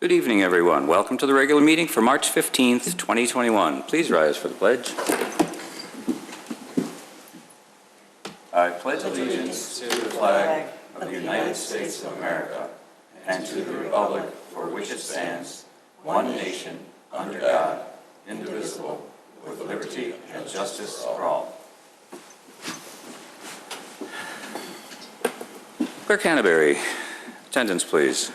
Good evening, everyone. Welcome to the regular meeting for March 15th, 2021. Please rise for the pledge. I pledge allegiance to the flag of the United States of America and to the republic for which it stands, one nation, under God, indivisible, with liberty and justice for all. Clerk Canterbury, attendance, please.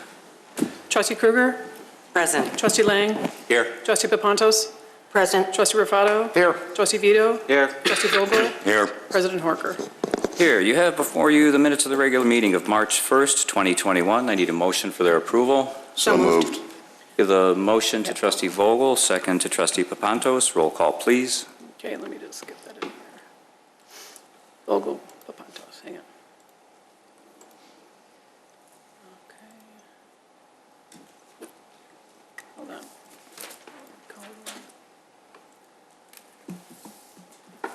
Trustee Kruger? Present. Trustee Lang? Here. Trustee Papantos? Present. Trustee Rufato? Here. Trustee Vito? Here. Trustee Vogel? Here. President Horker? Here, you have before you the minutes of the regular meeting of March 1st, 2021. I need a motion for their approval. So moved. Give the motion to Trustee Vogel, second to Trustee Papantos. Roll call, please. Okay, let me just get that in here. Vogel, Papantos, hang on. Okay. Hold on.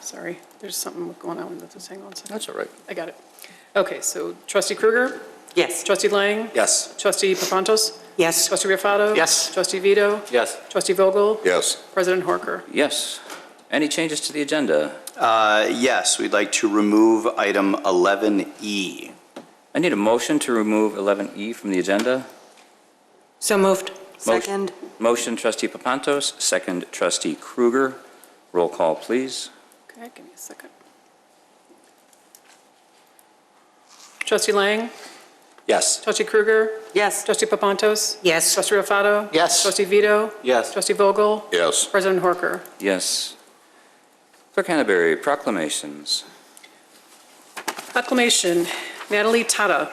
Sorry, there's something going on with this. Hang on a second. That's all right. I got it. Okay, so Trustee Kruger? Yes. Trustee Lang? Yes. Trustee Papantos? Yes. Trustee Rufato? Yes. Trustee Vito? Yes. Trustee Vogel? Yes. President Horker? Yes. Any changes to the agenda? Yes, we'd like to remove item 11E. I need a motion to remove 11E from the agenda. So moved. Second. Motion, Trustee Papantos, second, Trustee Kruger. Roll call, please. Okay, give me a second. Trustee Lang? Yes. Trustee Kruger? Yes. Trustee Papantos? Yes. Trustee Rufato? Yes. Trustee Vito? Yes. Trustee Vogel? Yes. President Horker? Yes. Clerk Canterbury, proclamations. Proclamation, Natalie Tadda.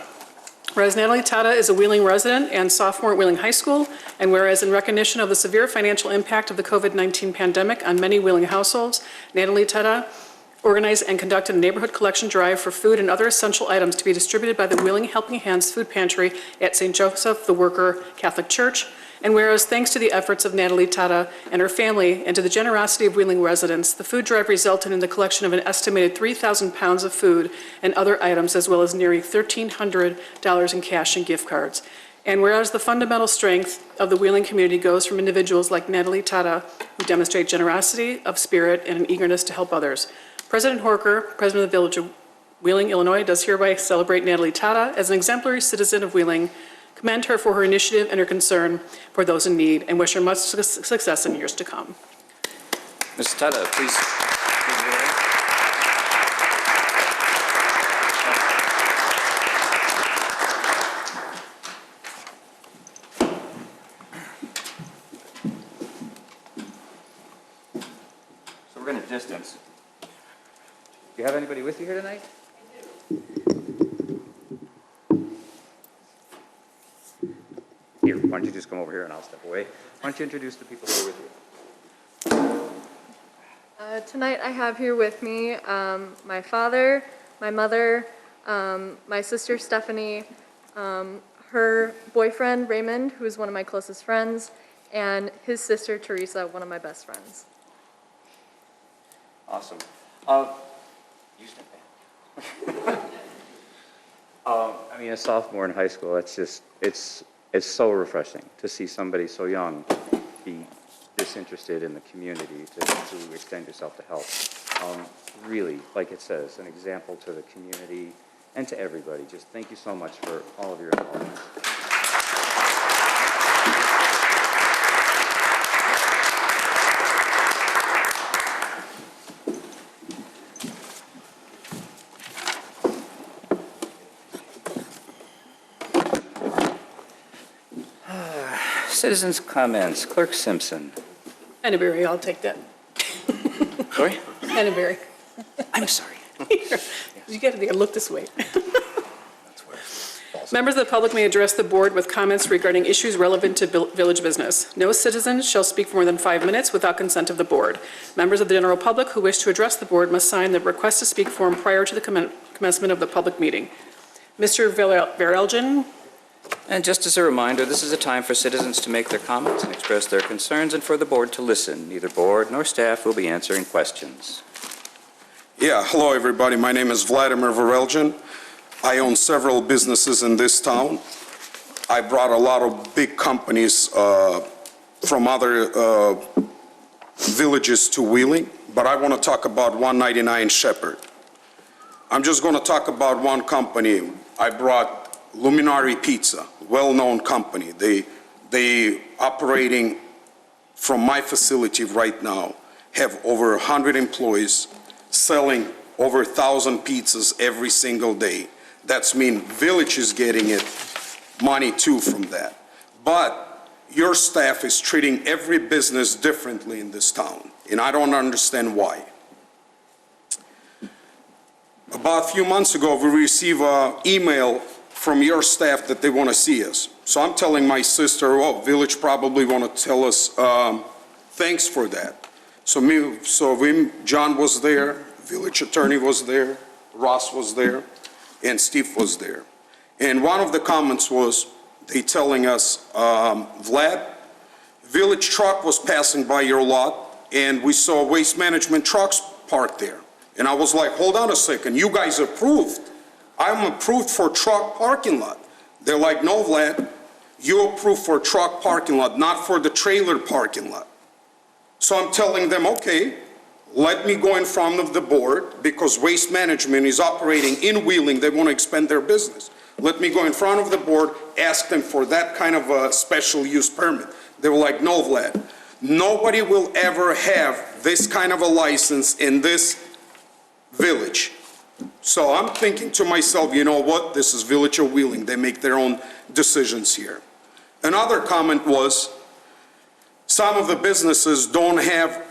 Whereas Natalie Tadda is a Wheeling resident and sophomore at Wheeling High School, and whereas in recognition of the severe financial impact of the COVID-19 pandemic on many Wheeling households, Natalie Tadda organized and conducted a neighborhood collection drive for food and other essential items to be distributed by the Wheeling Helping Hands Food Pantry at St. Joseph the Worker Catholic Church. And whereas thanks to the efforts of Natalie Tadda and her family and to the generosity of Wheeling residents, the food drive resulted in the collection of an estimated 3,000 pounds of food and other items, as well as nearly $1,300 in cash and gift cards. And whereas the fundamental strength of the Wheeling community goes from individuals like Natalie Tadda, who demonstrate generosity of spirit and an eagerness to help others. President Horker, President of the Village of Wheeling, Illinois, does hereby celebrate Natalie Tadda as an exemplary citizen of Wheeling, commend her for her initiative and her concern for those in need, and wish her much success in years to come. Ms. Tadda, please. So we're going to distance. Do you have anybody with you here tonight? Here, why don't you just come over here and I'll step away. Why don't you introduce the people who are with you? Tonight I have here with me my father, my mother, my sister Stephanie, her boyfriend Raymond, who is one of my closest friends, and his sister Teresa, one of my best friends. Awesome. You step back. I mean, a sophomore in high school, it's so refreshing to see somebody so young be disinterested in the community, to extend yourself to help. Really, like it says, an example to the community and to everybody. Just thank you so much for all of your involvement. Citizens' comments. Clerk Simpson. Canterbury, I'll take that. Sorry? Canterbury. I'm sorry. You got to look this way. Members of the public may address the board with comments regarding issues relevant to village business. No citizen shall speak for more than 5 minutes without consent of the board. Members of the general public who wish to address the board must sign the request to speak form prior to the commencement of the public meeting. Mr. Verelgen. And just as a reminder, this is a time for citizens to make their comments and express their concerns and for the board to listen. Neither board nor staff will be answering questions. Yeah, hello everybody. My name is Vladimir Verelgen. I own several businesses in this town. I brought a lot of big companies from other villages to Wheeling, but I want to talk about 199 Shepherd. I'm just going to talk about one company. I brought Luminary Pizza, well-known company. They operating from my facility right now, have over 100 employees, selling over 1,000 pizzas every single day. That's mean village is getting it money too from that. But your staff is treating every business differently in this town, and I don't understand why. About a few months ago, we received an email from your staff that they want to see us. So I'm telling my sister, oh, village probably want to tell us thanks for that. John was there, village attorney was there, Ross was there, and Steve was there. And one of the comments was, they telling us, Vlad, village truck was passing by your lot, and we saw waste management trucks parked there. And I was like, hold on a second, you guys approved. I'm approved for truck parking lot. They're like, no, Vlad, you approved for truck parking lot, not for the trailer parking lot. So I'm telling them, okay, let me go in front of the board because waste management is operating in Wheeling. They want to expand their business. Let me go in front of the board, ask them for that kind of a special use permit. They were like, no, Vlad, nobody will ever have this kind of a license in this village. So I'm thinking to myself, you know what? This is Village of Wheeling. They make their own decisions here. Another comment was, some of the businesses don't have,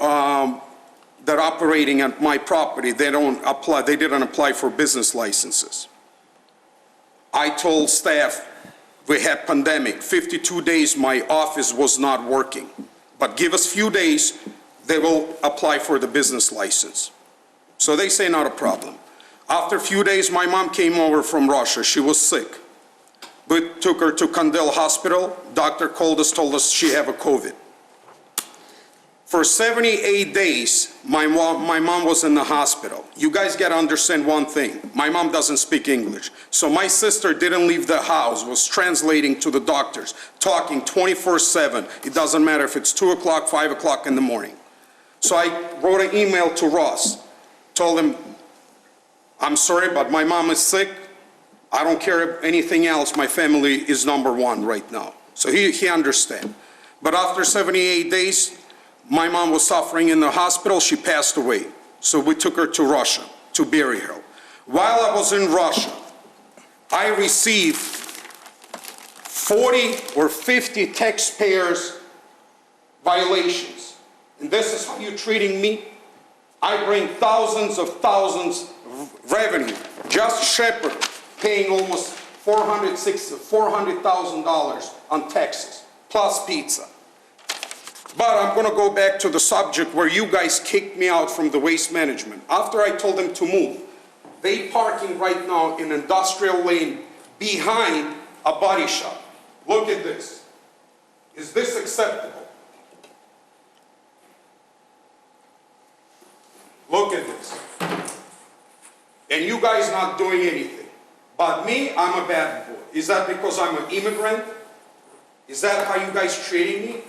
that operating at my property, they didn't apply for business licenses. I told staff, we had pandemic, 52 days my office was not working. But give us few days, they will apply for the business license. So they say not a problem. After a few days, my mom came over from Russia. She was sick. We took her to Kandel Hospital. Doctor called us, told us she have a COVID. For 78 days, my mom was in the hospital. You guys gotta understand one thing. My mom doesn't speak English. So my sister didn't leave the house, was translating to the doctors, talking 24/7. It doesn't matter if it's 2 o'clock, 5 o'clock in the morning. So I wrote an email to Ross, told him, I'm sorry, but my mom is sick. I don't care anything else. My family is number one right now. So he understands. But after 78 days, my mom was suffering in the hospital. She passed away. So we took her to Russia to bury her. While I was in Russia, I received 40 or 50 taxpayers violations. And this is how you're treating me? I bring thousands of revenue. Just Shepherd paying almost $400,000 on taxes, plus pizza. But I'm going to go back to the subject where you guys kicked me out from the waste management. After I told them to move, they parking right now in industrial lane behind a body shop. Look at this. Is this acceptable? Look at this. And you guys not doing anything. But me, I'm a bad boy. Is that because I'm an immigrant? Is that how you guys treating me?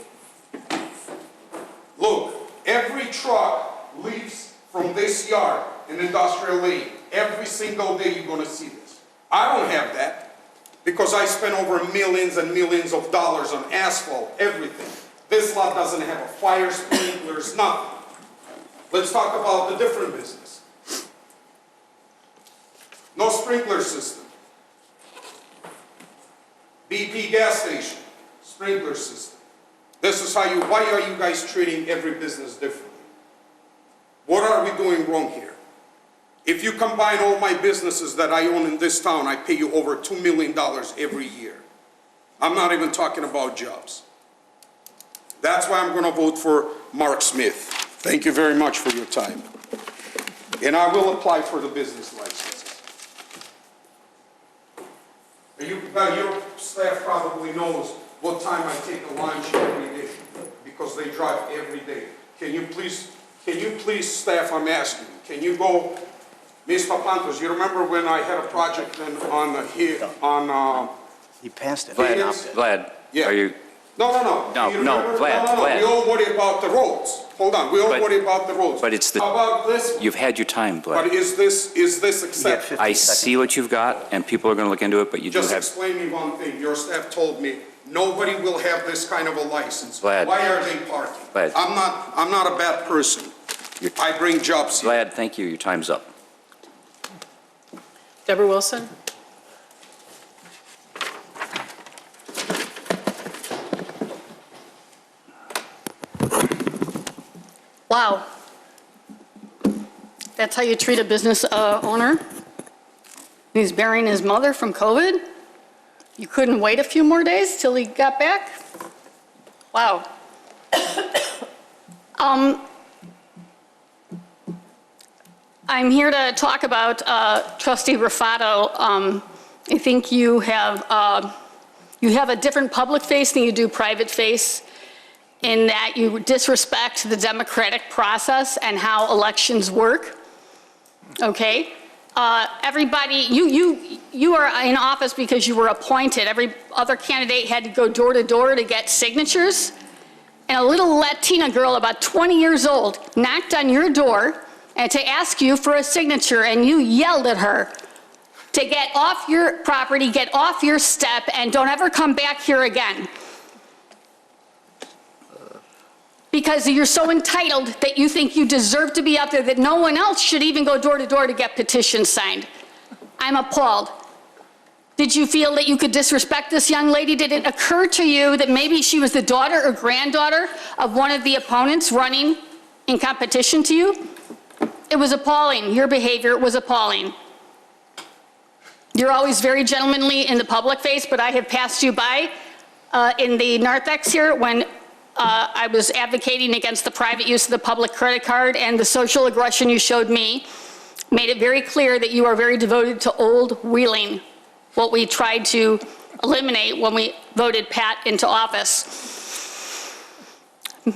Look, every truck leaves from this yard in industrial lane. Every single day you're going to see this. I don't have that because I spent over millions and millions of dollars on asphalt, everything. This lot doesn't have a fire sprinklers, nothing. Let's talk about the different business. No sprinkler system. BP gas station, sprinkler system. This is why are you guys treating every business differently? What are we doing wrong here? If you combine all my businesses that I own in this town, I pay you over $2 million every year. I'm not even talking about jobs. That's why I'm going to vote for Mark Smith. Thank you very much for your time. And I will apply for the business licenses. Your staff probably knows what time I take a lunch every day because they drive every day. Can you please, staff, I'm asking, can you go, Ms. Papantos, you remember when I had a project on He passed it. Vlad, Yes. Vlad, Yeah. are you, No. No, Do you no, remember? Vlad, No. Vlad. We all worry about the roads. Hold on, we all But- worry about the roads. but it's the- How about this? you've had your time, But Vlad. is this acceptable? I see what you've got, and people are going to look into it, but you do Just have, explain me one thing. Your staff told me nobody will have this kind of a license. Vlad. Why are they parking? Vlad. I'm not a bad person. You're- I bring jobs here. Vlad, thank you, your time's up. Deborah Wilson? Wow. That's how you treat a business owner? He's burying his mother from COVID? You couldn't wait a few more days till he got back? Wow. I'm here to talk about Trustee Rufato. I think you have a different public face than you do private face, in that you disrespect the democratic process and how elections work. Okay? Everybody, you are in office because you were appointed. Every other candidate had to go door to door to get signatures. And a little Latina girl, about 20 years old, knocked on your door and to ask you for a signature, and you yelled at her to get off your property, get off your step, and don't ever come back here again. Because you're so entitled that you think you deserve to be up there, that no one else should even go door to door to get petitions signed. I'm appalled. Did you feel that you could disrespect this young lady? Did it occur to you that maybe she was the daughter or granddaughter of one of the opponents running in competition to you? It was appalling. Your behavior was appalling. You're always very gentlemanly in the public face, but I have passed you by in the narthex here when I was advocating against the private use of the public credit card, and the social aggression you showed me made it very clear that you are very devoted to old Wheeling, what we tried to eliminate when we voted Pat into office.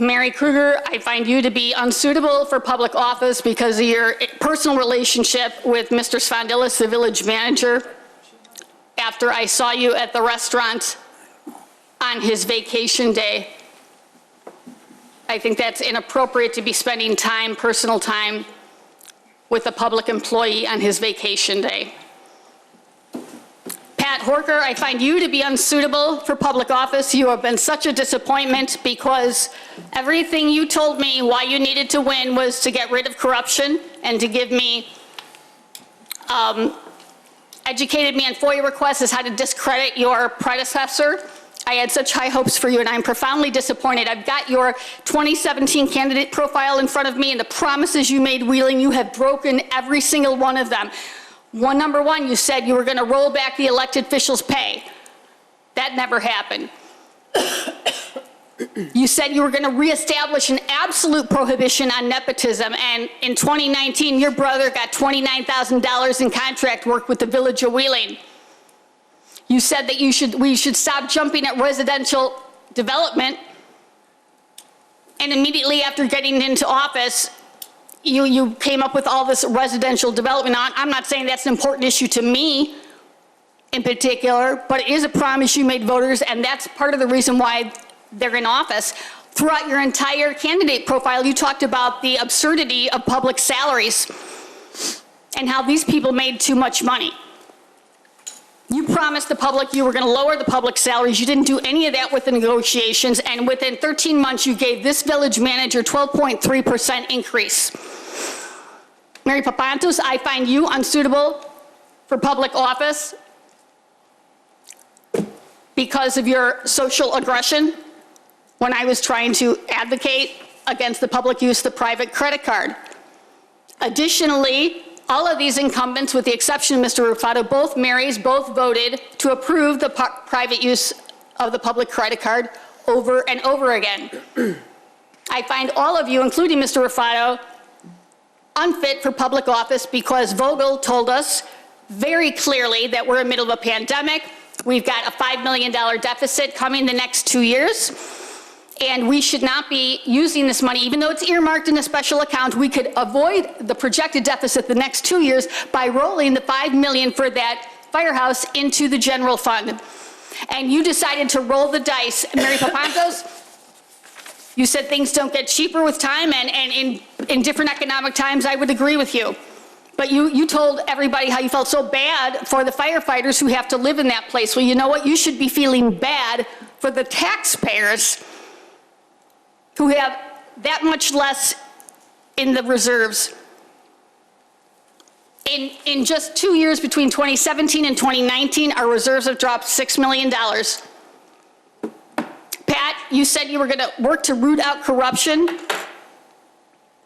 Mary Kruger, I find you to be unsuitable for public office because of your personal relationship with Mr. Svandilis, the village manager, after I saw you at the restaurant on his vacation day. I think that's inappropriate to be spending time, personal time, with a public employee on his vacation day. Pat Horker, I find you to be unsuitable for public office. You have been such a disappointment because everything you told me why you needed to win was to get rid of corruption and to give me, educated me on FOIA requests as how to discredit your predecessor. I had such high hopes for you, and I'm profoundly disappointed. I've got your 2017 candidate profile in front of me, and the promises you made Wheeling, you have broken every single one of them. Number one, you said you were going to roll back the elected officials' pay. That never happened. You said you were going to reestablish an absolute prohibition on nepotism, and in 2019, your brother got $29,000 in contract work with the village of Wheeling. You said that we should stop jumping at residential development, and immediately after getting into office, you came up with all this residential development. I'm not saying that's an important issue to me in particular, but it is a promise you made voters, and that's part of the reason why they're in office. Throughout your entire candidate profile, you talked about the absurdity of public salaries and how these people made too much money. You promised the public you were going to lower the public salaries. You didn't do any of that with the negotiations, and within 13 months, you gave this village manager 12.3% increase. Mary Papantos, I find you unsuitable for public office because of your social aggression when I was trying to advocate against the public use of the private credit card. Additionally, all of these incumbents, with the exception of Mr. Rufato, both Marys, both voted to approve the private use of the public credit card over and over again. I find all of you, including Mr. Rufato, unfit for public office because Vogel told us very clearly that we're in the middle of a pandemic. We've got a $5 million deficit coming the next 2 years. And we should not be using this money, even though it's earmarked in a special account. We could avoid the projected deficit the next 2 years by rolling the $5 million for that firehouse into the general fund. and you decided to roll the dice. Mary Papantos, you said things don't get cheaper with time, and in different economic times, I would agree with you. But you told everybody how you felt so bad for the firefighters who have to live in that place. Well, you know what? You should be feeling bad for the taxpayers who have that much less in the reserves. In just 2 years between 2017 and 2019, our reserves have dropped $6 million. Pat, you said you were going to work to root out corruption.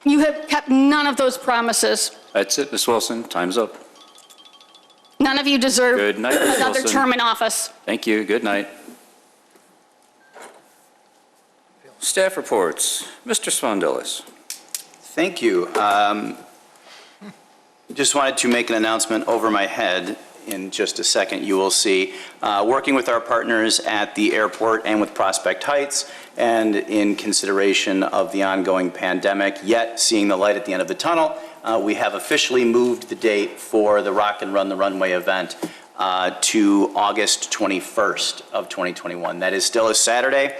You have kept none of those promises. That's it, Ms. Wilson, time's up. None of you deserve Good night, Ms. another Wilson. term in office. Thank you, good night. Staff reports, Mr. Spondelis. Thank you. Just wanted to make an announcement over my head. In just a second, you will see, working with our partners at the airport and with Prospect Heights, and in consideration of the ongoing pandemic, yet seeing the light at the end of the tunnel, we have officially moved the date for the Rock and Run the Runway event to August 21st of 2021. That is still a Saturday,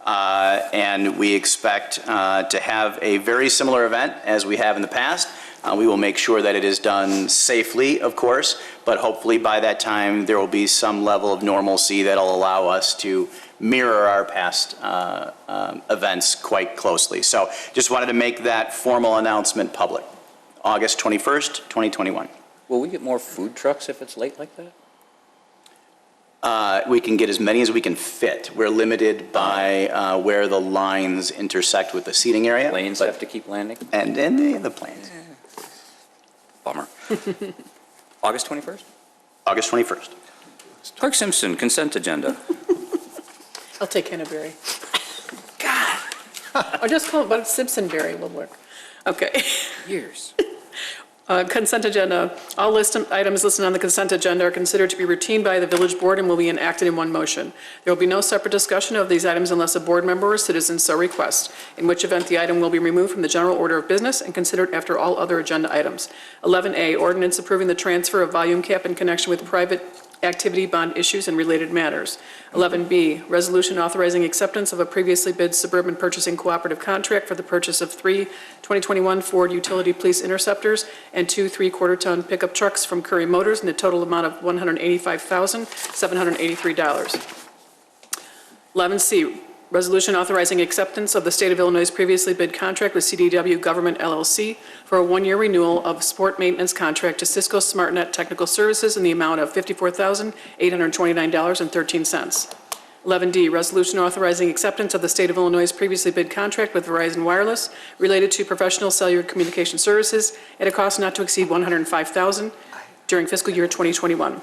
and we expect to have a very similar event as we have in the past. We will make sure that it is done safely, of course, but hopefully by that time there will be some level of normalcy that will allow us to mirror our past events quite closely. So just wanted to make that formal announcement public. August 21st, 2021. Will we get more food trucks if it's late like that? We can get as many as we can fit. We're limited by where the lines intersect with the seating area. Planes have to keep landing? And the planes. Bummer. August 21st? August 21st. Clerk Simpson, consent agenda. I'll take Canterbury. God. Or just call it, but Simpsonberry will work. Okay. Years. Consent agenda. All items listed on the consent agenda are considered to be routine by the village board and will be enacted in one motion. There will be no separate discussion of these items unless a board member or citizen so requests, in which event the item will be removed from the general order of business and considered after all other agenda items. 11A, ordinance approving the transfer of volume cap in connection with private activity bond issues and related matters. 11B, resolution authorizing acceptance of a previously bid suburban purchasing cooperative contract for the purchase of 3 2021 Ford Utility Police Interceptors and 2 3/4-ton pickup trucks from Curry Motors in a total amount of $185,783. 11C, resolution authorizing acceptance of the State of Illinois' previously bid contract with CDW Government LLC for a one-year renewal of sport maintenance contract to Cisco SmartNet Technical Services in the amount of $54,829.13. 11D, resolution authorizing acceptance of the State of Illinois' previously bid contract with Verizon Wireless related to professional cellular communication services at a cost not to exceed $105,000 during fiscal year 2021.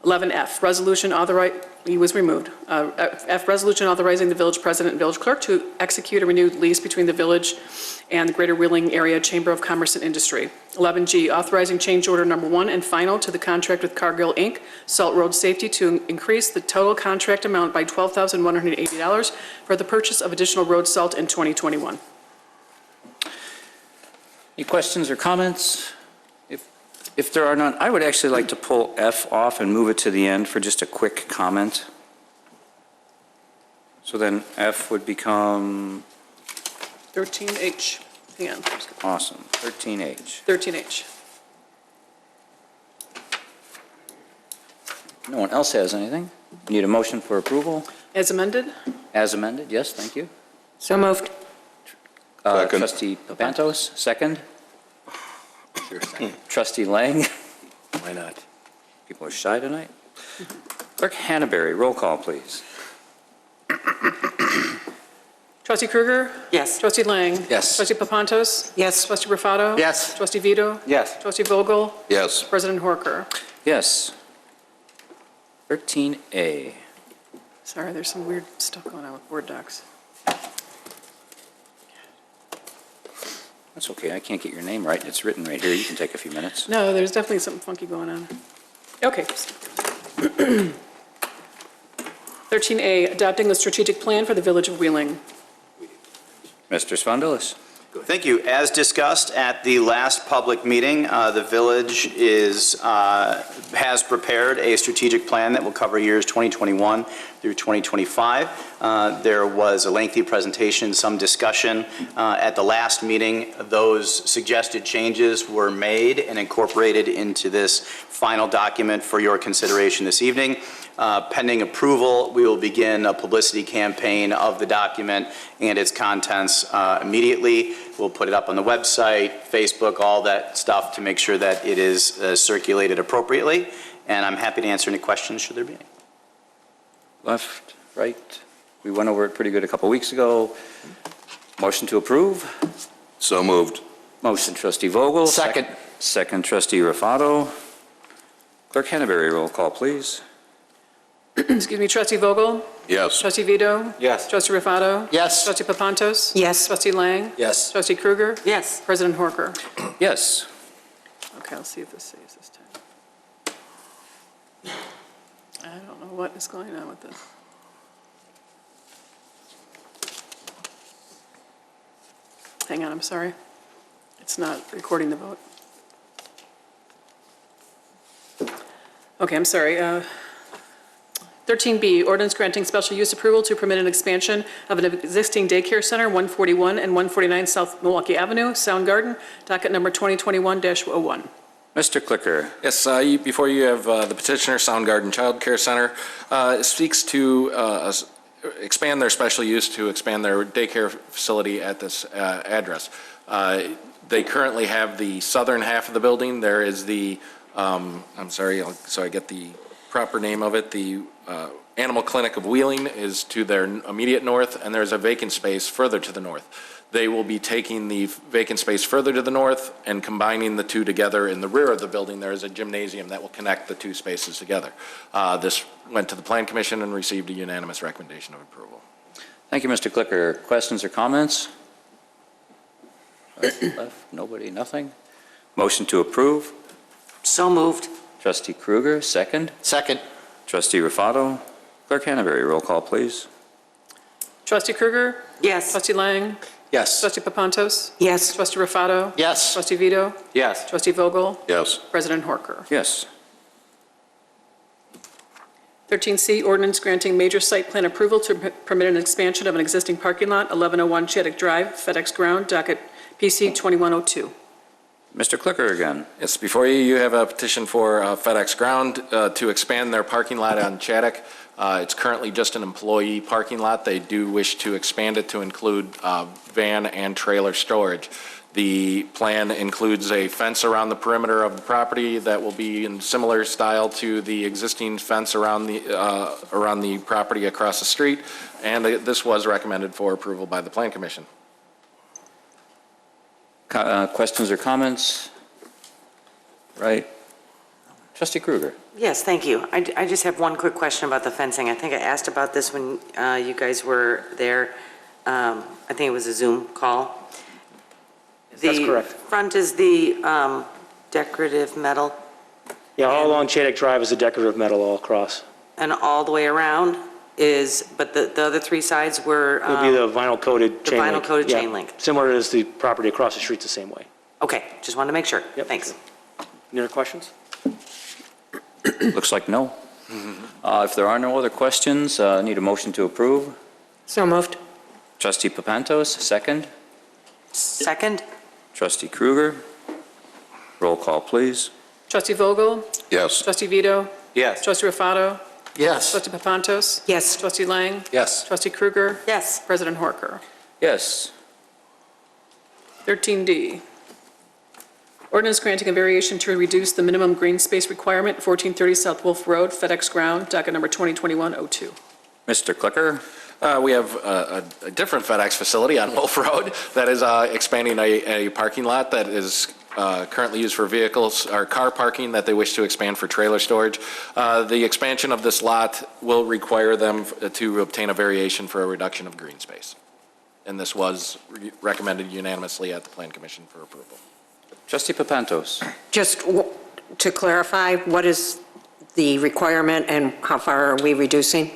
11F, resolution resolution authorizing the village president and village clerk to execute a renewed lease between the village and the Greater Wheeling Area Chamber of Commerce and Industry. 11G, authorizing change order number 1 and final to the contract with Cargill, Inc., Salt Road Safety, to increase the total contract amount by $12,180 for the purchase of additional road salt in 2021. Any questions or comments? If there are none, I would actually like to pull F off and move it to the end for just a quick comment. So then F would become 13H. Hang on. awesome, 13H. 13H. No one else has anything? Need a motion for approval? As amended? As amended, yes, thank you. So moved. Second. Trustee Papantos, second. Trustee Lang. Why not? People are shy tonight. Clerk Hannaberry, roll call, please. Trustee Krueger? Yes. Trustee Lang? Yes. Trustee Papantos? Yes. Trustee Rufato? Yes. Trustee Vito? Yes. Trustee Vogel? Yes. President Horker? Yes. 13A. Sorry, there's some weird stuff going on with Word docs. That's okay, I can't get your name right. It's written right here. You can take a few minutes. No, there's definitely something funky going on. Okay. 13A, adopting the strategic plan for the Village of Wheeling. Mr. Spondelis. Thank you. As discussed at the last public meeting, the village has prepared a strategic plan that will cover years 2021 through 2025. There was a lengthy presentation, some discussion. At the last meeting, those suggested changes were made and incorporated into this final document for your consideration this evening. Pending approval, we will begin a publicity campaign of the document and its contents immediately. We'll put it up on the website, Facebook, all that stuff to make sure that it is circulated appropriately. And I'm happy to answer any questions should there be any. Left, right. We went over it pretty good a couple weeks ago. Motion to approve. So moved. Motion trustee Vogel. Second. Second trustee Rufato. Clerk Hannaberry, roll call, please. Excuse me, trustee Vogel? Yes. Trustee Vito? Yes. Trustee Rufato? Yes. Trustee Papantos? Yes. Trustee Lang? Yes. Trustee Krueger? Yes. President Horker? Yes. Okay, let's see if this saves this time. I don't know what is going on with this. Hang on, I'm sorry. It's not recording the vote. Okay, I'm sorry. 13B, ordinance granting special use approval to permit an expansion of an existing daycare center, 141 and 149 South Milwaukee Avenue, Soundgarden, docket number 2021-01. Mr. Clicker. Yes, before you have the petitioner, Soundgarden Child Care Center, seeks to expand their special use to expand their daycare facility at this address. They currently have the southern half of the building. There is the, I'm sorry, so I get the proper name of it, the Animal Clinic of Wheeling is to their immediate north, and there's a vacant space further to the north. They will be taking the vacant space further to the north and combining the two together. In the rear of the building, there is a gymnasium that will connect the two spaces together. This went to the Plan Commission and received a unanimous recommendation of approval. Thank you, Mr. Clicker. Questions or comments? Right, left, nobody, nothing. Motion to approve. So moved. Trustee Krueger, second. Second. Trustee Rufato. Clerk Hannaberry, roll call, please. Trustee Krueger? Yes. Trustee Lang? Yes. Trustee Papantos? Yes. Trustee Rufato? Yes. Trustee Vito? Yes. Trustee Vogel? Yes. President Horker? Yes. 13C, ordinance granting major site plan approval to permit an expansion of an existing parking lot, 1101 Chaddick Drive, FedEx Ground, docket PC 2102. Mr. Clicker again. Yes, before you have a petition for FedEx Ground to expand their parking lot on Chaddick. It's currently just an employee parking lot. They do wish to expand it to include van and trailer storage. The plan includes a fence around the perimeter of the property that will be in similar style to the existing fence around the property across the street, and this was recommended for approval by the Plan Commission. Questions or comments? Right. Trustee Krueger. Yes, thank you. I just have one quick question about the fencing. I think I asked about this when you guys were there. I think it was a Zoom call. That's correct. The front is the decorative metal, Yeah, all along Chaddick Drive is a decorative metal all across. and all the way around is, but the other three sides were... It would be the vinyl coated chain link. vinyl coated Yeah. chain link. Similar as the property across the street's the same way. Okay, just wanted to make sure. Yep. Thanks. Any other questions? Looks like no. If there are no other questions, need a motion to approve. So moved. Trustee Papantos, second. Second? Trustee Krueger. Roll call, please. Trustee Vogel? Yes. Trustee Vito? Yes. Trustee Rufato? Yes. Trustee Papantos? Yes. Trustee Lang? Yes. Trustee Krueger? Yes. President Horker? Yes. 13D, ordinance granting a variation to reduce the minimum green space requirement, 1430 South Wolf Road, FedEx Ground, docket number 2021-02. Mr. Clicker. We have a different FedEx facility on Wolf Road that is expanding a parking lot that is currently used for vehicles or car parking that they wish to expand for trailer storage. The expansion of this lot will require them to obtain a variation for a reduction of green space. And this was recommended unanimously at the Plan Commission for approval. Trustee Papantos. Just to clarify, what is the requirement and how far are we reducing?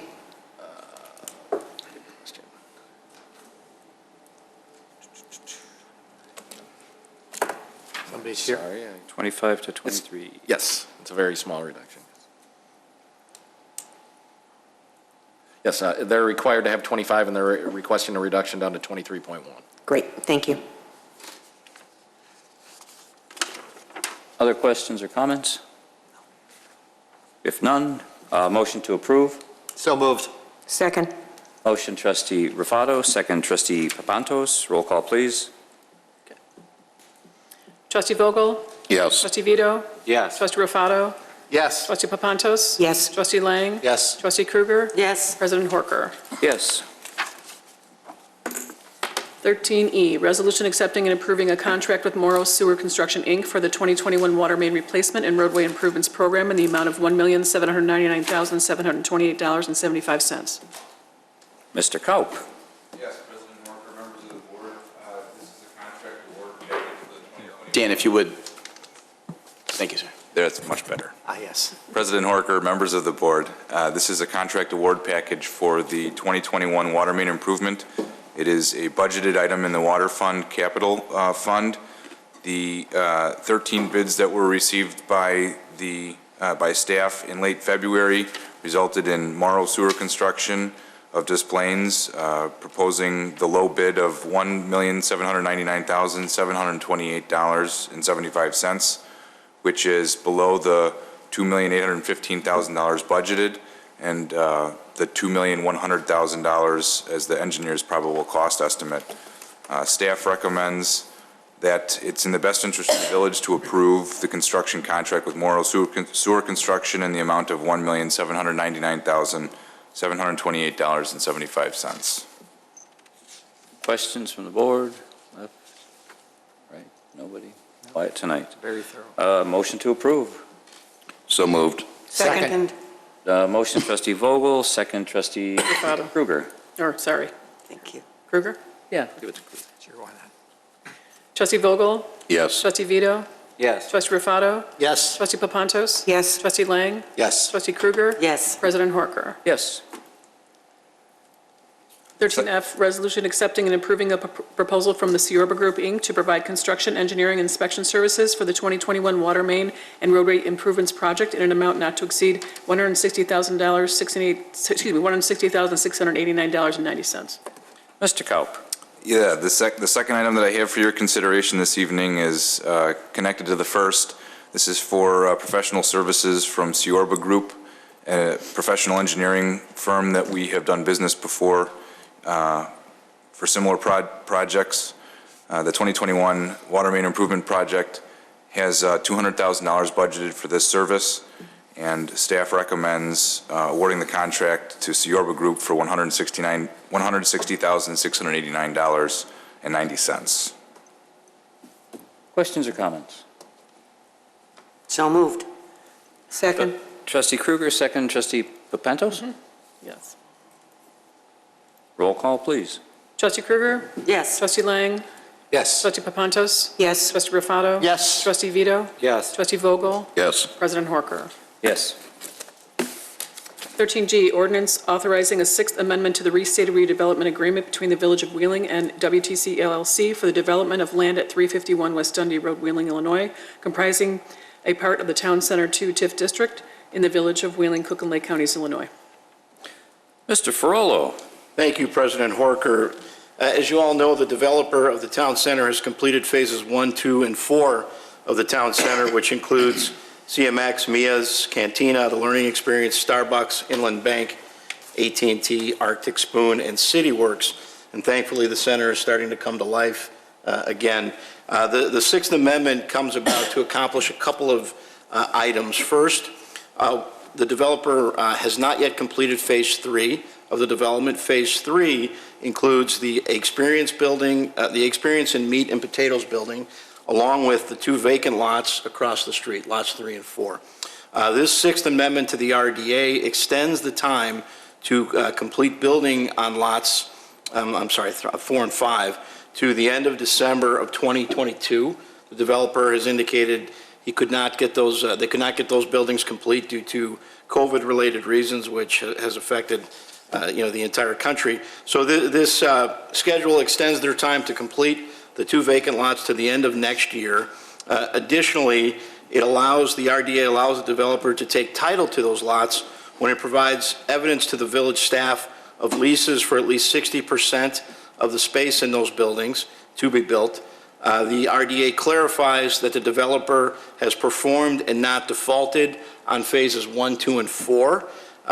25 to 23. Yes, it's a very small reduction. Yes, they're required to have 25, and they're requesting a reduction down to 23.1. Great, thank you. Other questions or comments? If none, motion to approve. So moved. Second. Motion trustee Rufato, second trustee Papantos. Roll call, please. Trustee Vogel? Yes. Trustee Vito? Yes. Trustee Rufato? Yes. Trustee Papantos? Yes. Trustee Lang? Yes. Trustee Krueger? Yes. President Horker? Yes. 13E, resolution accepting and approving a contract with Mauro Sewer Construction, Inc. for the 2021 water main replacement and roadway improvements program in the amount of $1,799,728.75. Mr. Kaup. Yes, President Walker, members of the board, this is a contract award package for the 2020. Dan, if you would. Thank you, sir. That's much better. Yes. President Horker, members of the board, this is a contract award package for the 2021 water main improvement. It is a budgeted item in the water fund capital fund. The 13 bids that were received by staff in late February resulted in Mauro Sewer Construction of Des Plaines proposing the low bid of $1,799,728.75, which is below the $2,815,000 budgeted, and the $2,100,000 as the engineer's probable cost estimate. Staff recommends that it's in the best interest of the village to approve the construction contract with Mauro Sewer Construction in the amount of $1,799,728.75. Questions from the board? Left? Right? Nobody? Quiet tonight. Very thorough. Motion to approve. So moved. Second. Motion trustee Vogel, second trustee Rufato. Krueger. Or, sorry, Thank you. Krueger? Yeah, give it to Krueger. Sure, why not? Trustee Vogel? Yes. Trustee Vito? Yes. Trustee Rufato? Yes. Trustee Papantos? Yes. Trustee Lang? Yes. Trustee Krueger? Yes. President Horker? Yes. 13F, resolution accepting and approving a proposal from the Ciorba Group, Inc. to provide construction, engineering, and inspection services for the 2021 water main and roadway improvements project in an amount not to exceed $160,689.90. Mr. Kaup. Yeah, the second item that I have for your consideration this evening is connected to the first. This is for professional services from Ciorba Group, a professional engineering firm that we have done business before for similar projects. The 2021 water main improvement project has $200,000 budgeted for this service, and staff recommends awarding the contract to Ciorba Group for $160,689.90. Questions or comments? So moved. Second. Trustee Krueger, second trustee Papantos. Yes. Roll call, please. Trustee Krueger? Yes. Trustee Lang? Yes. Trustee Papantos? Yes. Trustee Rufato? Yes. Trustee Vito? Yes. Trustee Vogel? Yes. President Horker? Yes. 13G, ordinance authorizing a sixth amendment to the Restated Redevelopment Agreement between the Village of Wheeling and WTC LLC for the development of land at 351 West Dundee Road, Wheeling, Illinois, comprising a part of the Town Center 2 TIF District in the Village of Wheeling, Cook and Lake Counties, Illinois. Mr. Ferrolo. Thank you, President Horker. As you all know, the developer of the Town Center has completed phases 1, 2, and 4 of the Town Center, which includes CMX, Mia's, Cantina, the Learning Experience, Starbucks, Inland Bank, AT&T, Arctic Spoon, and CityWorks. And thankfully, the center is starting to come to life again. The Sixth Amendment comes about to accomplish a couple of items. First, the developer has not yet completed Phase 3 of the development. Phase 3 includes the Experience building, the Experience and Meat and Potatoes building, along with the 2 vacant lots across the street, lots 3 and 4. This Sixth Amendment to the RDA extends the time to complete building on lots, 4 and 5, to the end of December of 2022. The developer has indicated he could not get those, they could not get those buildings complete due to COVID-related reasons, which has affected the entire country. So this schedule extends their time to complete the 2 vacant lots to the end of next year. Additionally, the RDA allows the developer to take title to those lots when it provides evidence to the village staff of leases for at least 60% of the space in those buildings to be built. The RDA clarifies that the developer has performed and not defaulted on phases 1, 2, and 4.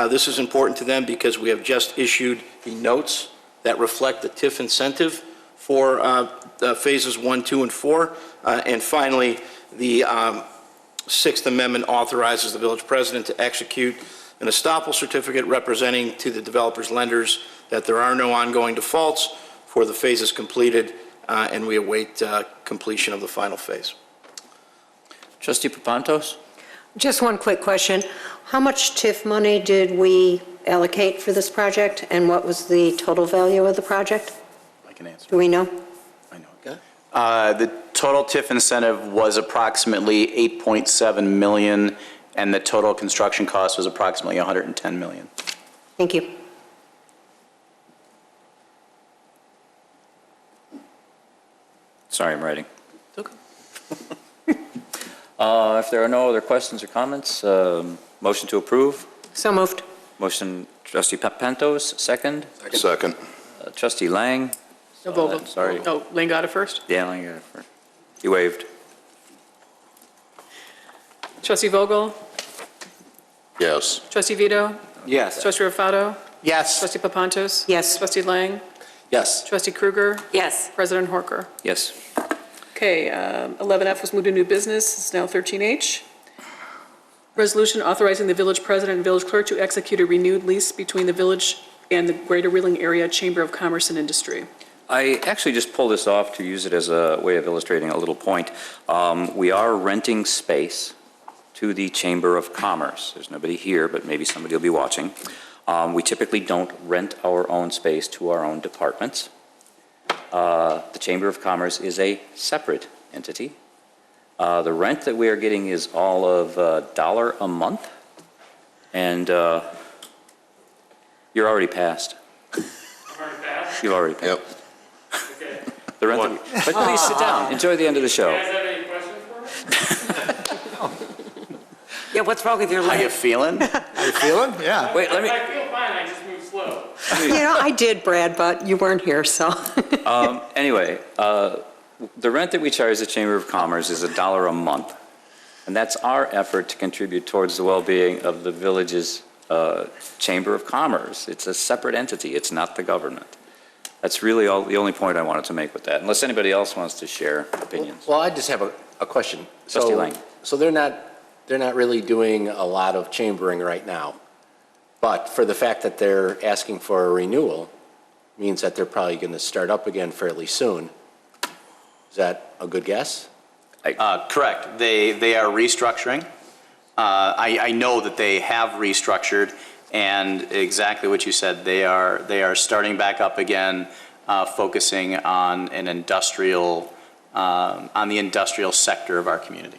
This is important to them because we have just issued the notes that reflect the TIF incentive for phases 1, 2, and 4. And finally, the Sixth Amendment authorizes the village president to execute an estoppel certificate representing to the developer's lenders that there are no ongoing defaults for the phases completed, and we await completion of the final phase. Trustee Papantos? Just one quick question. How much TIF money did we allocate for this project, and what was the total value of the project? I can answer. Do we know? I know. The total TIF incentive was approximately $8.7 million, and the total construction cost was approximately $110 million. Thank you. Sorry, I'm writing. If there are no other questions or comments, motion to approve. So moved. Motion, Trustee Papantos, second. Second. Trustee Lang. No, Vogel. Sorry. Oh, Lang got it first? Yeah, Lang got it first. He waved. Trustee Vogel? Yes. Trustee Vito? Yes. Trustee Rufato? Yes. Trustee Papantos? Yes. Trustee Lang? Yes. Trustee Krueger? Yes. President Horker? Yes. Okay, 11F was moved to new business. It's now 13H. Resolution authorizing the village president and village clerk to execute a renewed lease between the village and the Greater Wheeling Area Chamber of Commerce and Industry. I actually just pulled this off to use it as a way of illustrating a little point. We are renting space to the Chamber of Commerce. There's nobody here, but maybe somebody will be watching. We typically don't rent our own space to our own departments. The Chamber of Commerce is a separate entity. The rent that we are getting is all of $1 a month, and you're already passed. I'm already passed? You've already passed. Yep. Okay. The rent, but please sit down, enjoy the end of the show. You guys have any questions for me? Yeah, what's wrong with your How you leg? feeling? How you feeling? Yeah. Wait, let me, I feel fine, I just move slow. You know, I did, Brad, but you weren't here, so. anyway, the rent that we charge the Chamber of Commerce is $1 a month. And that's our effort to contribute towards the well-being of the village's Chamber of Commerce. It's a separate entity, it's not the government. That's really the only point I wanted to make with that, unless anybody else wants to share opinions. Well, I just have a question. Trustee Lang. So they're not really doing a lot of chambering right now, but for the fact that they're asking for a renewal means that they're probably going to start up again fairly soon. Is that a good guess? Correct. They are restructuring. I know that they have restructured, and exactly what you said, they are starting back up again, focusing on an industrial, on the industrial sector of our community.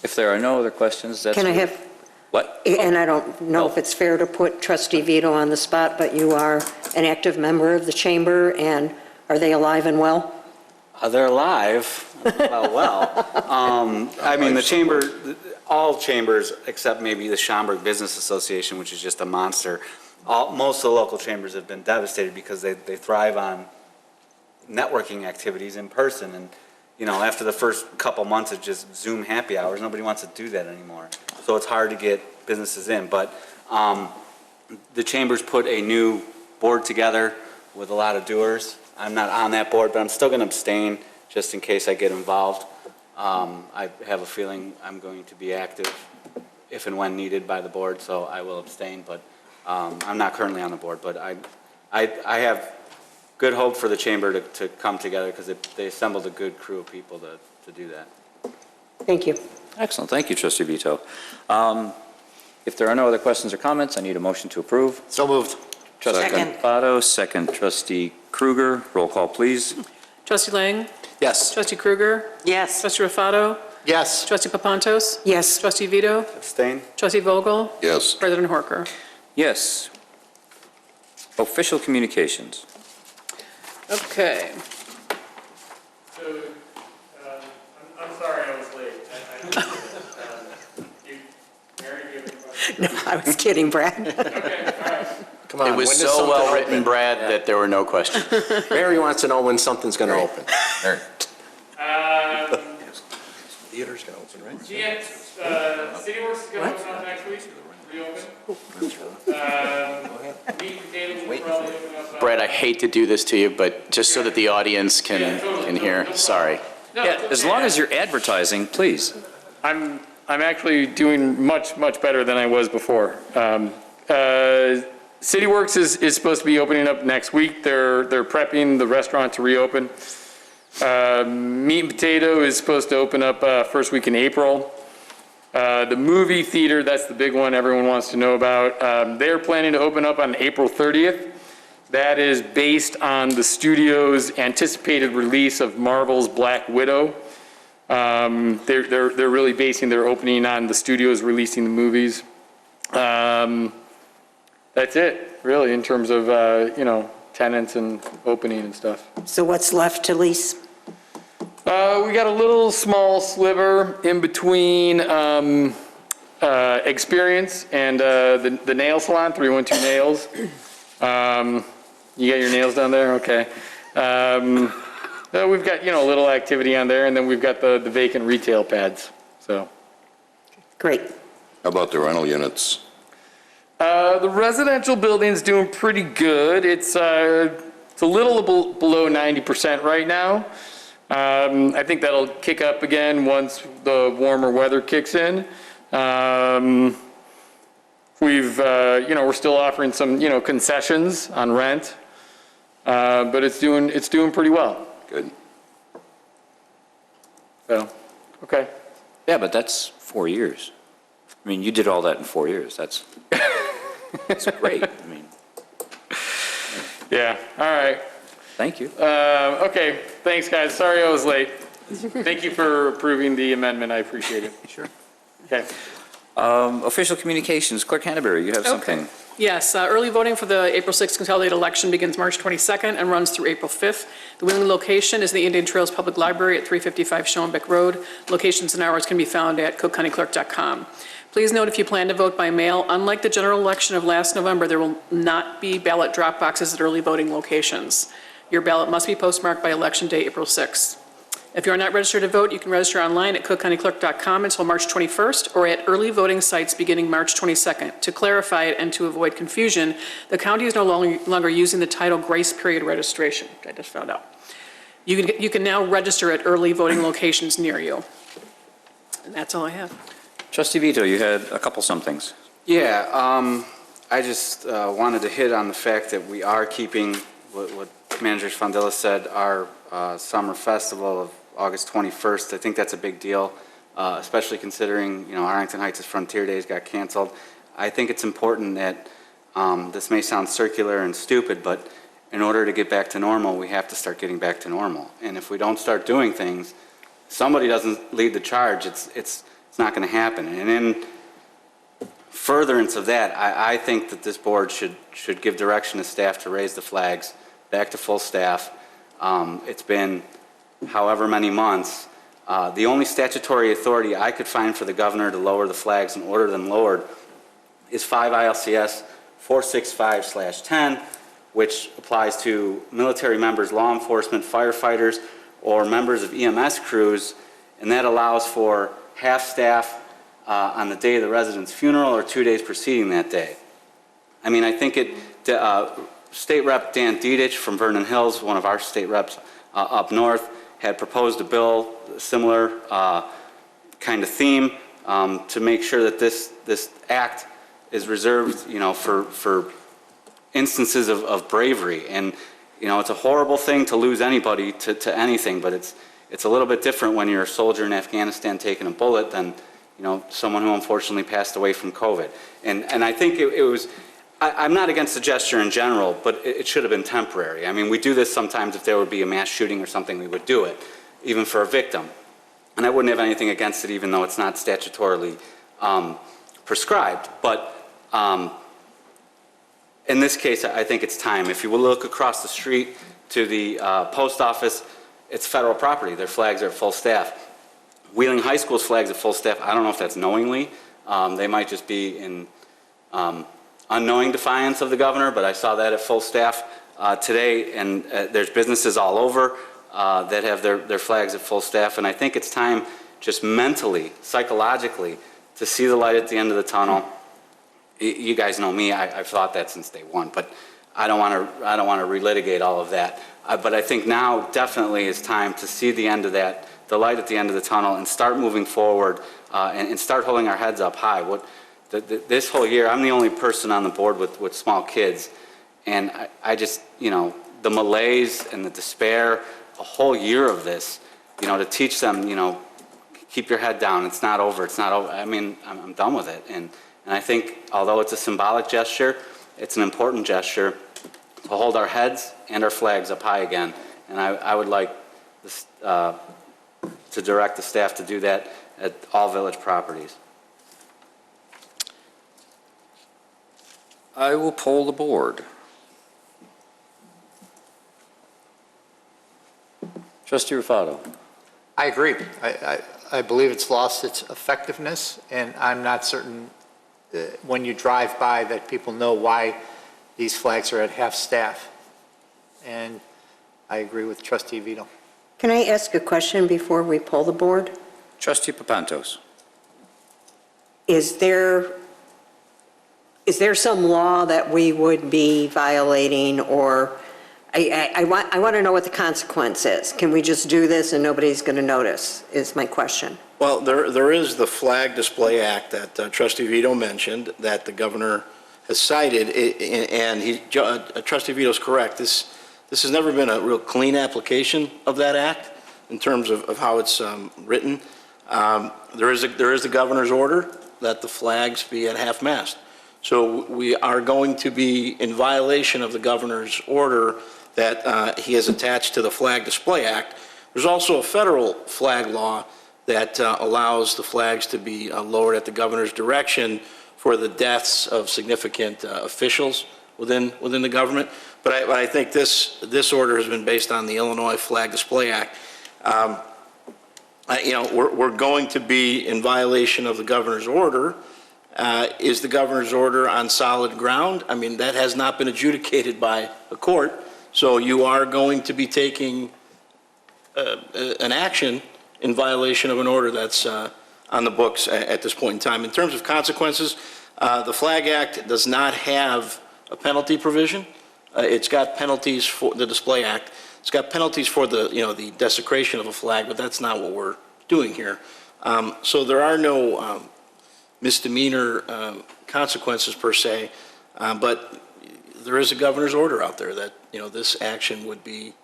If there are no other questions, that's... Can I have, What? and I don't know if it's fair to put Trustee Vito on the spot, but you are an active member of the chamber, and are they alive and well? They're alive, well. I mean, the chamber, all chambers, except maybe the Schaumburg Business Association, which is just a monster, most of the local chambers have been devastated because they thrive on networking activities in person. And, you know, after the first couple months of just Zoom happy hours, nobody wants to do that anymore. So it's hard to get businesses in. But the chambers put a new board together with a lot of doers. I'm not on that board, but I'm still going to abstain just in case I get involved. I have a feeling I'm going to be active if and when needed by the board, so I will abstain. But I'm not currently on the board, but I have good hope for the chamber to come together because they assembled a good crew of people to do that. Thank you. Excellent. Thank you, Trustee Vito. If there are no other questions or comments, I need a motion to approve. So moved. Trustee Second. Fato, second. Trustee Krueger, roll call, please. Trustee Lang? Yes. Trustee Krueger? Yes. Trustee Rufato? Yes. Trustee Papantos? Yes. Trustee Vito? Abstain? Trustee Vogel? Yes. President Horker? Yes. Official communications. Okay. I'm sorry I was late. No, I was kidding, Brad. Come on. It was when does so something well written, open? Brad, that there were no questions. Mary wants to know when something's going to open. Theater's gonna open, right? City Works is going to open up next week, reopen. Meat and potatoes will probably open up. Brad, I hate to do this to you, but just so that the audience can hear, sorry. Yeah, as long as you're advertising, please. I'm actually doing much better than I was before. City Works is supposed to be opening up next week. They're prepping the restaurant to reopen. Meat and Potato is supposed to open up first week in April. The movie theater, that's the big one everyone wants to know about. They're planning to open up on April 30th. That is based on the studio's anticipated release of Marvel's Black Widow. They're really basing their opening on the studios releasing the movies. That's it, really, in terms of, tenants and opening and stuff. So what's left to lease? We got a little small sliver in between Experience and the nail salon, 312 Nails. You got your nails done there? Okay. We've got, a little activity on there, and then we've got the vacant retail pads, so. Great. How about the rental units? The residential building's doing pretty good. It's a little below 90% right now. I think that'll kick up again once the warmer weather kicks in. We're still offering some, concessions on rent, but it's doing pretty well. Good. So, okay. Yeah, but that's 4 years. I mean, you did all that in 4 years. That's great. I mean, Yeah, all right. thank you. Okay, thanks, guys. Sorry I was late. Thank you for approving the amendment. I appreciate it. Sure. Okay. Official communications, Clerk Canterbury, you have something. Yes, early voting for the April 6th consolidated election begins March 22nd and runs through April 5th. The Wheeling location is the Indian Trails Public Library at 355 Schoenbeck Road. Locations and hours can be found at cookcountyclerk.com. Please note, if you plan to vote by mail, unlike the general election of last November, there will not be ballot drop boxes at early voting locations. Your ballot must be postmarked by Election Day, April 6th. If you are not registered to vote, you can register online at cookcountyclerk.com until March 21st or at early voting sites beginning March 22nd. To clarify it and to avoid confusion, the county is no longer using the title grace period registration, which I just found out. You can now register at early voting locations near you. And that's all I have. Trustee Vito, you had a couple somethings. Yeah, I just wanted to hit on the fact that we are keeping what Manager Fondilla said, our summer festival of August 21st. I think that's a big deal, especially considering, Arlington Heights' Frontier Days got canceled. I think it's important that, this may sound circular and stupid, but in order to get back to normal, we have to start getting back to normal. And if we don't start doing things, somebody doesn't lead the charge, it's not going to happen. And in furtherance of that, I think that this board should give direction to staff to raise the flags back to full staff. It's been however many months. The only statutory authority I could find for the governor to lower the flags and order them lowered is 5 ILCS 465/10, which applies to military members, law enforcement, firefighters, or members of EMS crews, and that allows for half staff on the day of the resident's funeral or 2 days preceding that day. I mean, I think State Rep Dan Dietich from Vernon Hills, one of our state reps up north, had proposed a bill, similar kind of theme, to make sure that this act is reserved, for instances of bravery. And, it's a horrible thing to lose anybody to anything, but it's a little bit different when you're a soldier in Afghanistan taking a bullet than, someone who unfortunately passed away from COVID. And I think it was, I'm not against the gesture in general, but it should have been temporary. I mean, we do this sometimes if there would be a mass shooting or something, we would do it, even for a victim. And I wouldn't have anything against it, even though it's not statutorily prescribed. But in this case, I think it's time. If you will look across the street to the post office, it's federal property. Their flags are at full staff. Wheeling High School's flags at full staff, I don't know if that's knowingly. They might just be in unknowing defiance of the governor, but I saw that at full staff today, and there's businesses all over that have their flags at full staff, and I think it's time just mentally, psychologically, to see the light at the end of the tunnel. You guys know me, I've thought that since day one, but I don't want to relitigate all of that. But I think now definitely is time to see the end of that, the light at the end of the tunnel, and start moving forward and start holding our heads up high. This whole year, I'm the only person on the board with small kids, and I just, the malaise and the despair, a whole year of this, to teach them, keep your head down, it's not over, I mean, I'm done with it. And I think, although it's a symbolic gesture, it's an important gesture to hold our heads and our flags up high again. And I would like this, to direct the staff to do that at all village properties. I will poll the board. Trustee Rufato. I agree. I believe it's lost its effectiveness, and I'm not certain when you drive by that people know why these flags are at half-staff. And I agree with Trustee Vito. Can I ask a question before we poll the board? Trustee Papantos. Is there some law that we would be violating, or I want to know what the consequence is. Can we just do this and nobody's going to notice, is my question. Well, there is the Flag Display Act that Trustee Vito mentioned that the governor has cited, and Trustee Vito's correct. This has never been a real clean application of that act in terms of how it's written. There is the governor's order that the flags be at half-mast. So we are going to be in violation of the governor's order that he has attached to the Flag Display Act. There's also a federal flag law that allows the flags to be lowered at the governor's direction for the deaths of significant officials within the government. But I think this order has been based on the Illinois Flag Display Act. We're going to be in violation of the governor's order. Is the governor's order on solid ground? I mean, that has not been adjudicated by a court. So you are going to be taking an action in violation of an order that's on the books at this point in time. In terms of consequences, the Flag Act does not have a penalty provision. It's got penalties for the Display Act. It's got penalties for the desecration of a flag, but that's not what we're doing here. So there are no misdemeanor consequences per se, but there is a governor's order out there that this action would be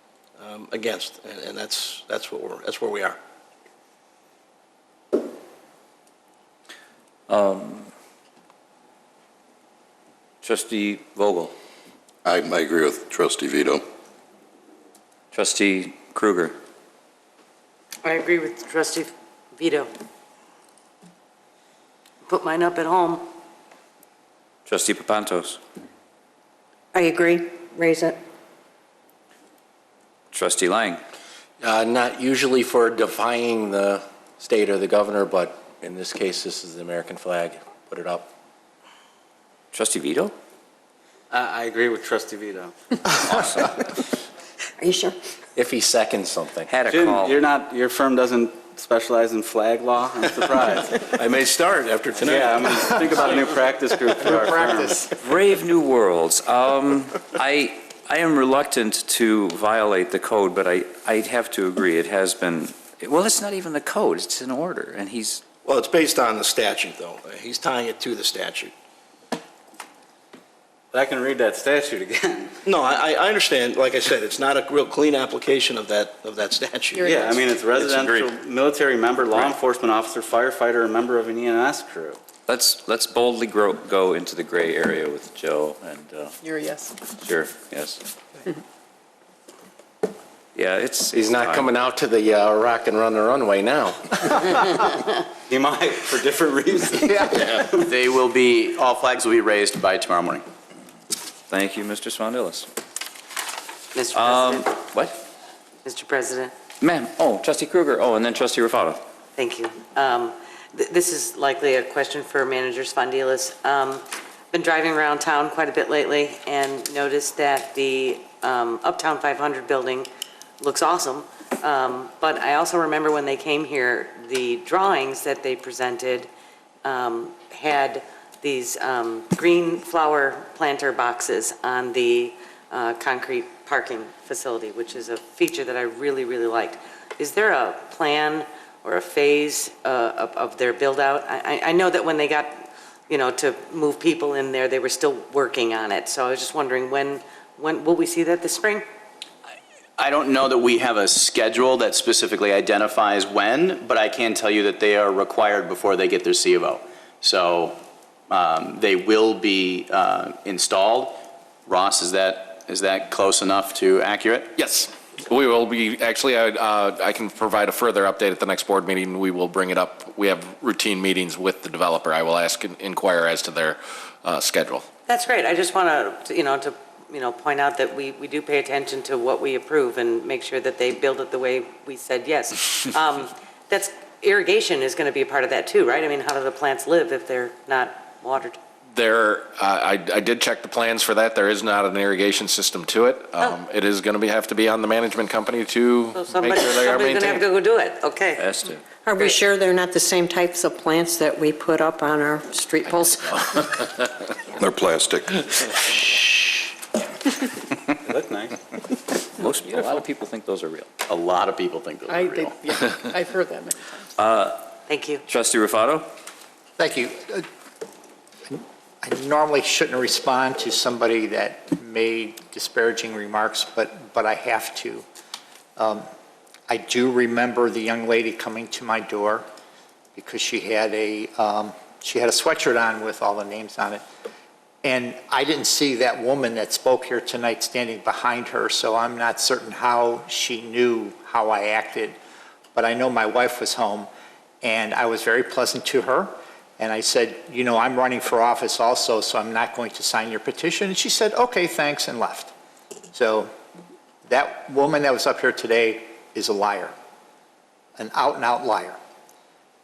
against, and that's where we are. Trustee Vogel. I agree with Trustee Vito. Trustee Kruger. I agree with Trustee Vito. Put mine up at home. Trustee Papantos. I agree. Raise it. Trustee Lang. Not usually for defying the state or the governor, but in this case, this is the American flag. Put it up. Trustee Vito? I agree with Trustee Vito. Awesome. Are you sure? If he seconds something. Had a Jim, call. your firm doesn't specialize in flag law? I'm surprised. I may start after tonight. Yeah, I'm gonna think about a new practice group for our firm. Brave new worlds. I am reluctant to violate the code, but I have to agree, it has been, well, it's not even the code, it's an order, and he's... Well, it's based on the statute, though. He's tying it to the statute. I can read that statute again. No, I understand. Like I said, it's not a real clean application of that statute. Yeah, I mean, it's residential, agreed. military member, law Right. enforcement officer, firefighter, or member of an EMS crew. Let's boldly go into the gray area with Joe and, You're a yes. sure, yes. Yeah, He's not coming out to the rock and run the runway now. He might, for different reasons. All flags will be raised by tomorrow morning. Thank you, Mr. Swandilis. Mr. President. What? Mr. President. Ma'am, trustee Kruger, and then trustee Rufato. Thank you. This is likely a question for Manager Spondilis. Been driving around town quite a bit lately and noticed that the Uptown 500 building looks awesome. But I also remember when they came here, the drawings that they presented had these green flower planter boxes on the concrete parking facility, which is a feature that I really, really liked. Is there a plan or a phase of their build out? I know that when they got, to move people in there, they were still working on it. So I was just wondering when will we see that this spring? I don't know that we have a schedule that specifically identifies when, but I can tell you that they are required before they get their C of O. So they will be installed. Ross, is that close enough to accurate? Yes. We will be, actually, I can provide a further update at the next board meeting. We will bring it up. We have routine meetings with the developer. I will inquire as to their schedule. That's great. I just want to, point out that we do pay attention to what we approve and make sure that they build it the way we said yes. That's irrigation is going to be a part of that too, right? I mean, how do the plants live if they're not watered? I did check the plans for that. There is not an irrigation system to it. It is going to have to be on the management company to make sure they are Somebody's going to have to go do it. Okay. Has to. Are we sure they're not the same types of plants that we put up on our street poles? They're plastic. They look nice. A lot of people think those are real. A lot of people think those are real. I've heard that many times. Thank you. Trustee Rufato? Thank you. I normally shouldn't respond to somebody that made disparaging remarks, but I have to. I do remember the young lady coming to my door because she had a sweatshirt on with all the names on it. And I didn't see that woman that spoke here tonight standing behind her, so I'm not certain how she knew how I acted. But I know my wife was home, and I was very pleasant to her. And I said, I'm running for office also, so I'm not going to sign your petition. And she said, okay, thanks, and left. So that woman that was up here today is a liar, an out-and-out liar.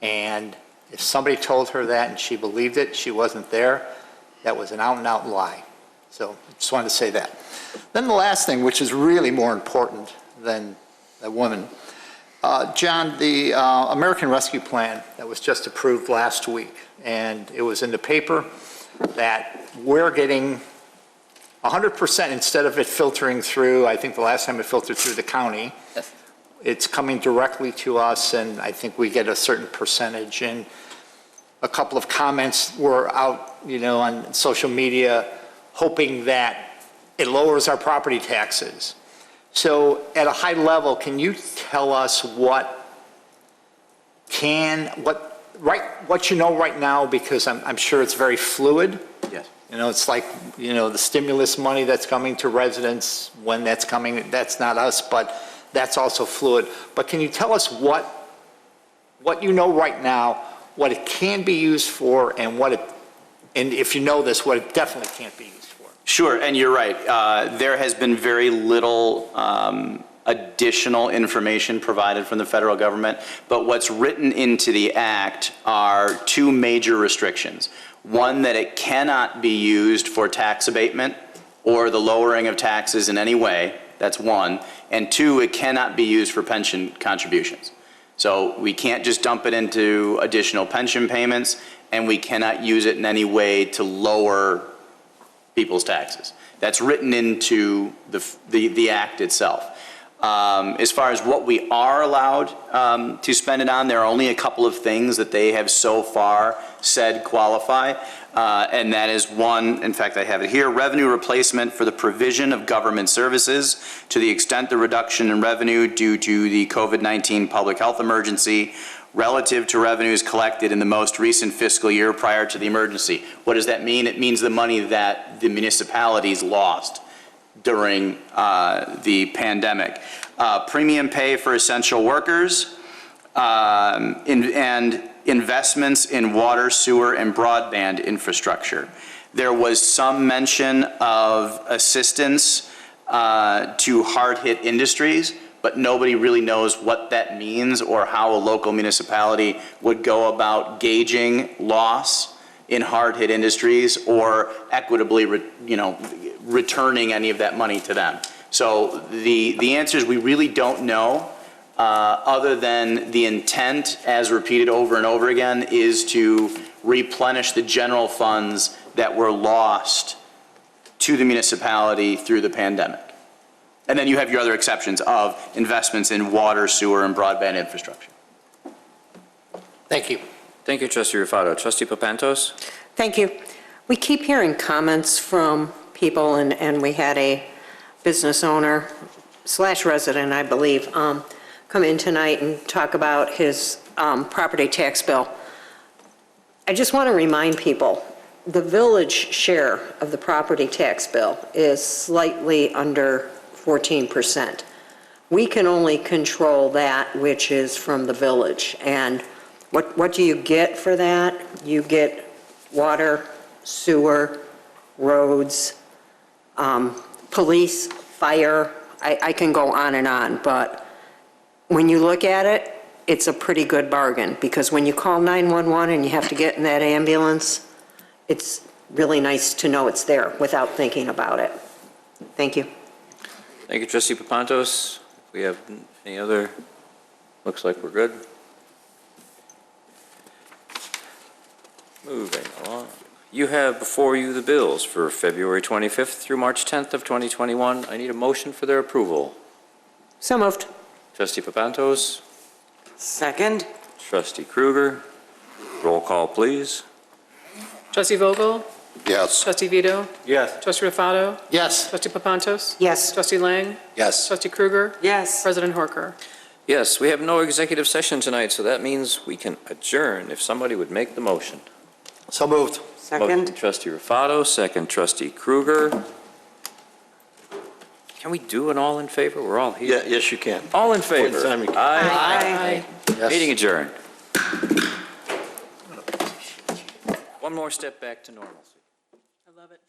And if somebody told her that and she believed it, she wasn't there, that was an out-and-out lie. So I just wanted to say that. Then the last thing, which is really more important than the woman, John, the American Rescue Plan that was just approved last week, and it was in the paper that we're getting 100% instead of it filtering through, I think the last time it filtered through the county, it's coming directly to us, and I think we get a certain percentage. And a couple of comments were out, on social media, hoping that it lowers our property taxes. So at a high level, can you tell us what you know right now, because I'm sure it's very fluid. Yes. It's like, the stimulus money that's coming to residents, when that's coming, that's not us, but that's also fluid. But can you tell us what you know right now, what it can be used for, and and if you know this, what it definitely can't be used for? Sure, and you're right. There has been very little additional information provided from the federal government, but what's written into the act are two major restrictions. One, that it cannot be used for tax abatement or the lowering of taxes in any way. That's one. And two, it cannot be used for pension contributions. So we can't just dump it into additional pension payments, and we cannot use it in any way to lower people's taxes. That's written into the act itself. As far as what we are allowed to spend it on, there are only a couple of things that they have so far said qualify, and that is one, in fact I have it here, revenue replacement for the provision of government services to the extent the reduction in revenue due to the COVID-19 public health emergency relative to revenues collected in the most recent fiscal year prior to the emergency. What does that mean? It means the money that the municipalities lost during the pandemic. Premium pay for essential workers, and investments in water, sewer, and broadband infrastructure. There was some mention of assistance to hard-hit industries, but nobody really knows what that means or how a local municipality would go about gauging loss in hard-hit industries or equitably, returning any of that money to them. So the answer is we really don't know, other than the intent, as repeated over and over again, is to replenish the general funds that were lost to the municipality through the pandemic. And then you have your other exceptions of investments in water, sewer, and broadband infrastructure. Thank you. Thank you, Trustee Rufato. Trustee Papantos? Thank you. We keep hearing comments from people, and we had a business owner / resident, I believe, come in tonight and talk about his property tax bill. I just want to remind people, the village share of the property tax bill is slightly under 14%. We can only control that which is from the village. And what do you get for that? You get water, sewer, roads, police, fire. I can go on, but when you look at it, it's a pretty good bargain, because when you call 911 and you have to get in that ambulance, it's really nice to know it's there without thinking about it. Thank you. Thank you, Trustee Papantos. If we have any other, looks like we're good. Moving along. You have before you the bills for February 25th through March 10th of 2021. I need a motion for their approval. So moved. Trustee Papantos. Second. Trustee Kruger. Roll call, please. Trustee Vogel? Yes. Trustee Vito? Yes. Trustee Rufato? Yes. Trustee Papantos? Yes. Trustee Lang? Yes. Trustee Kruger? Yes. President Horker? Yes, we have no executive session tonight, so that means we can adjourn if somebody would make the motion. So moved. Motion, Second. Trustee Rufato, second Trustee Kruger. Can we do an all in favor? We're all here. Yeah, yes, you can. All in favor? Time you can. Aye. Yes. Meeting adjourned. One more step back to normalcy. I love it.